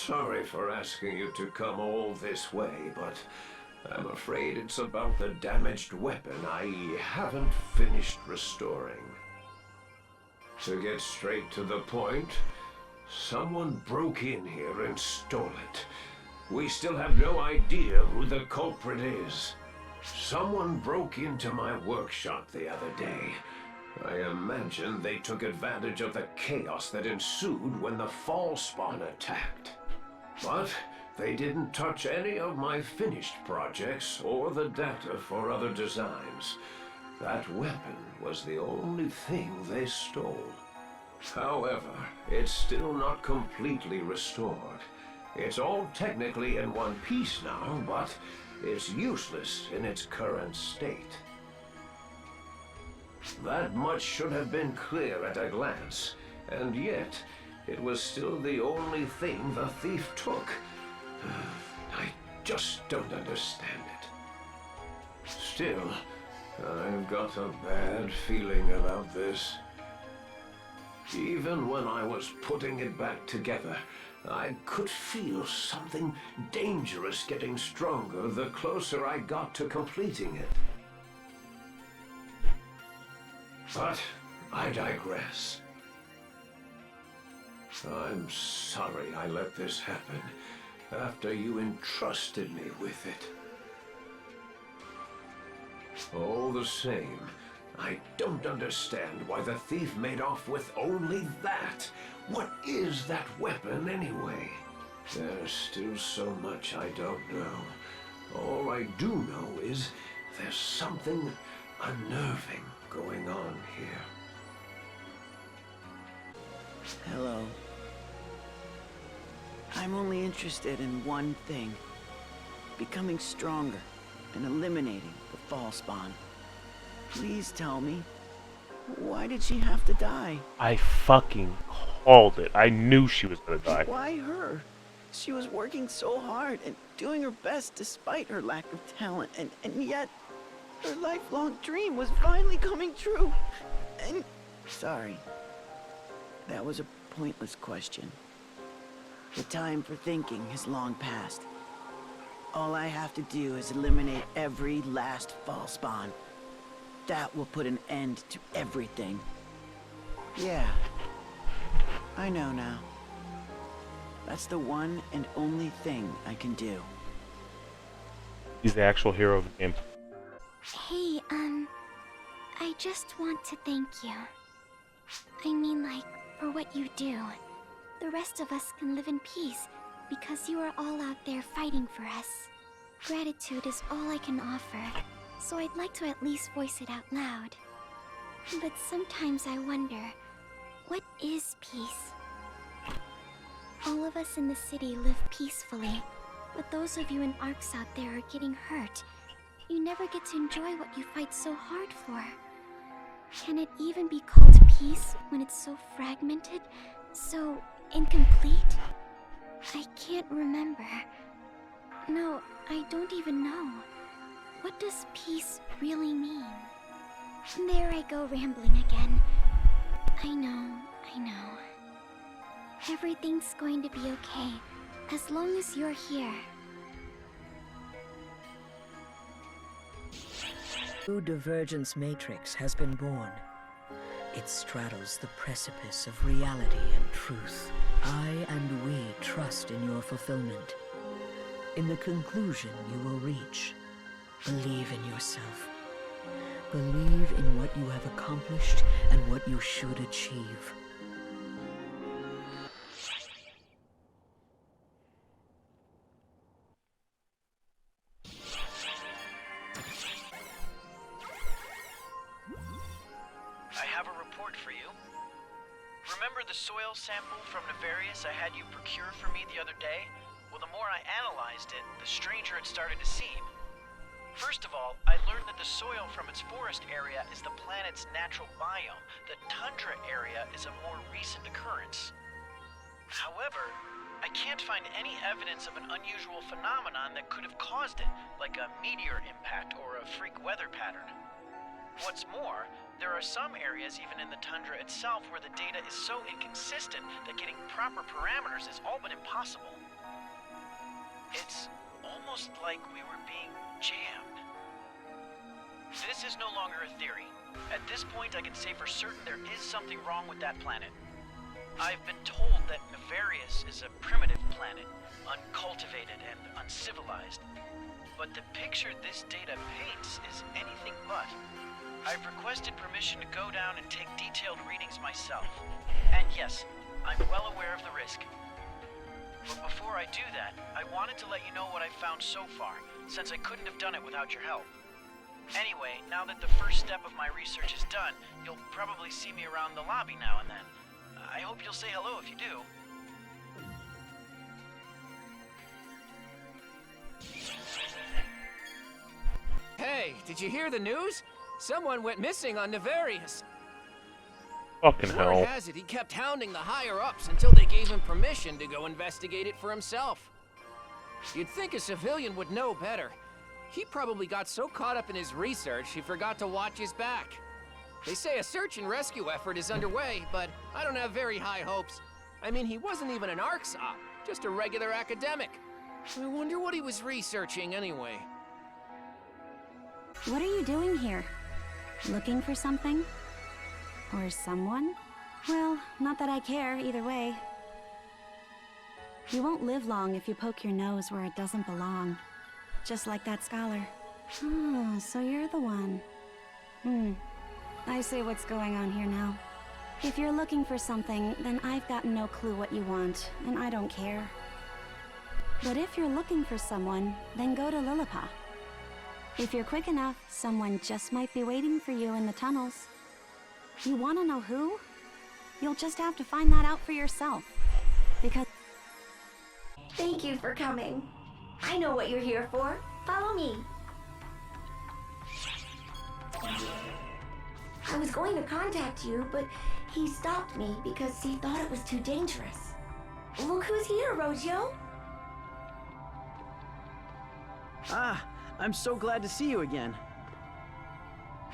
Sorry for asking you to come all this way, but I'm afraid it's about the damaged weapon I haven't finished restoring. To get straight to the point, someone broke in here and stole it. We still have no idea who the culprit is. Someone broke into my workshop the other day. I imagine they took advantage of the chaos that ensued when the fall spawn attacked. But they didn't touch any of my finished projects or the data for other designs. That weapon was the only thing they stole. However, it's still not completely restored. It's all technically in one piece now, but it's useless in its current state. That much should have been clear at a glance, and yet it was still the only thing the thief took. I just don't understand it. Still, I've got a bad feeling about this. Even when I was putting it back together, I could feel something dangerous getting stronger the closer I got to completing it. But I digress. I'm sorry I let this happen after you entrusted me with it. All the same, I don't understand why the thief made off with only that. What is that weapon anyway? There's still so much I don't know. All I do know is there's something unnerving going on here. Hello. I'm only interested in one thing. Becoming stronger and eliminating the fall spawn. Please tell me, why did she have to die? I fucking called it. I knew she was gonna die. Why her? She was working so hard and doing her best despite her lack of talent, and yet her lifelong dream was finally coming true. And sorry, that was a pointless question. The time for thinking has long passed. All I have to do is eliminate every last fall spawn. That will put an end to everything. Yeah, I know now. That's the one and only thing I can do. He's the actual hero of the game. Hey, I just want to thank you. I mean, like, for what you do. The rest of us can live in peace because you are all out there fighting for us. Gratitude is all I can offer, so I'd like to at least voice it out loud. But sometimes I wonder, what is peace? All of us in the city live peacefully, but those of you in Arcs out there are getting hurt. You never get to enjoy what you fight so hard for. Can it even be called peace when it's so fragmented, so incomplete? I can't remember. No, I don't even know. What does peace really mean? There I go rambling again. I know. Everything's going to be okay, as long as you're here. New divergence matrix has been born. It straddles the precipice of reality and truth. I and we trust in your fulfillment. In the conclusion you will reach, believe in yourself. Believe in what you have accomplished and what you should achieve. I have a report for you. Remember the soil sample from Nefarious I had you procure for me the other day? Well, the more I analyzed it, the stranger it started to seem. First of all, I learned that the soil from its forest area is the planet's natural biome. The tundra area is a more recent occurrence. However, I can't find any evidence of an unusual phenomenon that could have caused it, like a meteor impact or a freak weather pattern. What's more, there are some areas even in the tundra itself where the data is so inconsistent that getting proper parameters is all but impossible. It's almost like we were being jammed. This is no longer a theory. At this point, I can say for certain there is something wrong with that planet. I've been told that Nefarious is a primitive planet, uncultivated and uncivilized. But the picture this data paints is anything but. I've requested permission to go down and take detailed readings myself. And yes, I'm well aware of the risk. But before I do that, I wanted to let you know what I've found so far, since I couldn't have done it without your help. Anyway, now that the first step of my research is done, you'll probably see me around the lobby now and then. I hope you'll say hello if you do. Hey, did you hear the news? Someone went missing on Nefarious. Fucking hell. Word has it he kept hounding the higher-ups until they gave him permission to go investigate it for himself. You'd think a civilian would know better. He probably got so caught up in his research he forgot to watch his back. They say a search and rescue effort is underway, but I don't have very high hopes. I mean, he wasn't even an ARCS op, just a regular academic. I wonder what he was researching anyway. What are you doing here? Looking for something? Or someone? Well, not that I care either way. You won't live long if you poke your nose where it doesn't belong. Just like that scholar. Oh, so you're the one. I see what's going on here now. If you're looking for something, then I've got no clue what you want, and I don't care. But if you're looking for someone, then go to Lilliput. If you're quick enough, someone just might be waiting for you in the tunnels. You want to know who? You'll just have to find that out for yourself. Because... Thank you for coming. I know what you're here for. Follow me. I was going to contact you, but he stopped me because he thought it was too dangerous. Look who's here, Rogio. Ah, I'm so glad to see you again.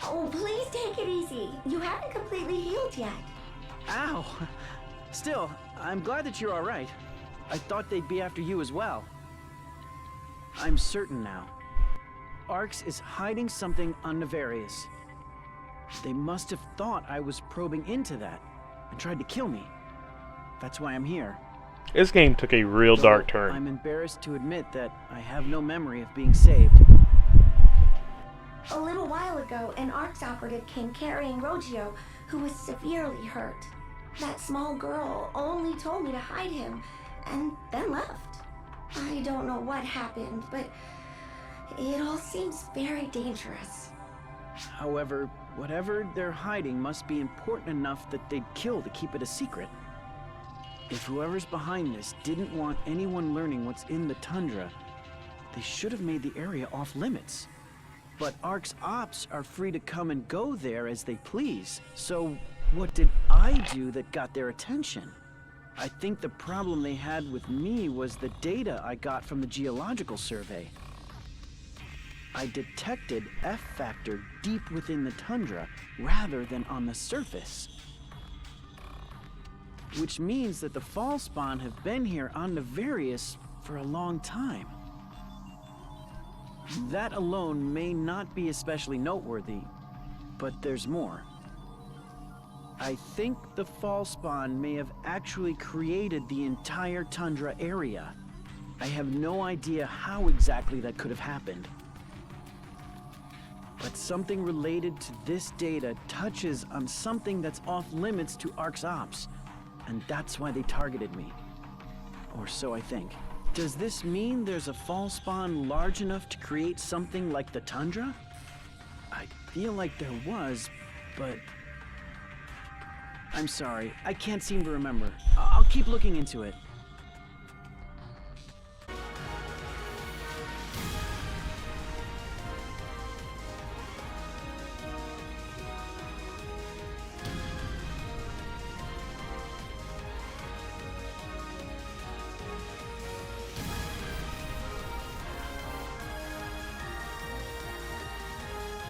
Oh, please take it easy. You haven't completely healed yet. Ow! Still, I'm glad that you're all right. I thought they'd be after you as well. I'm certain now. ARCS is hiding something on Nefarious. They must have thought I was probing into that and tried to kill me. That's why I'm here. This game took a real dark turn. I'm embarrassed to admit that I have no memory of being saved. A little while ago, an ARCS operative came carrying Rogio, who was severely hurt. That small girl only told me to hide him, and then left. I don't know what happened, but it all seems very dangerous. However, whatever they're hiding must be important enough that they'd kill to keep it a secret. If whoever's behind this didn't want anyone learning what's in the tundra, they should have made the area off limits. But ARCS ops are free to come and go there as they please. So what did I do that got their attention? I think the problem they had with me was the data I got from the geological survey. I detected F-factor deep within the tundra rather than on the surface. Which means that the fall spawn have been here on Nefarious for a long time. That alone may not be especially noteworthy, but there's more. I think the fall spawn may have actually created the entire tundra area. I have no idea how exactly that could have happened. But something related to this data touches on something that's off limits to ARCS ops, and that's why they targeted me. Or so I think. Does this mean there's a fall spawn large enough to create something like the tundra? I feel like there was, but... I'm sorry, I can't seem to remember. I'll keep looking into it.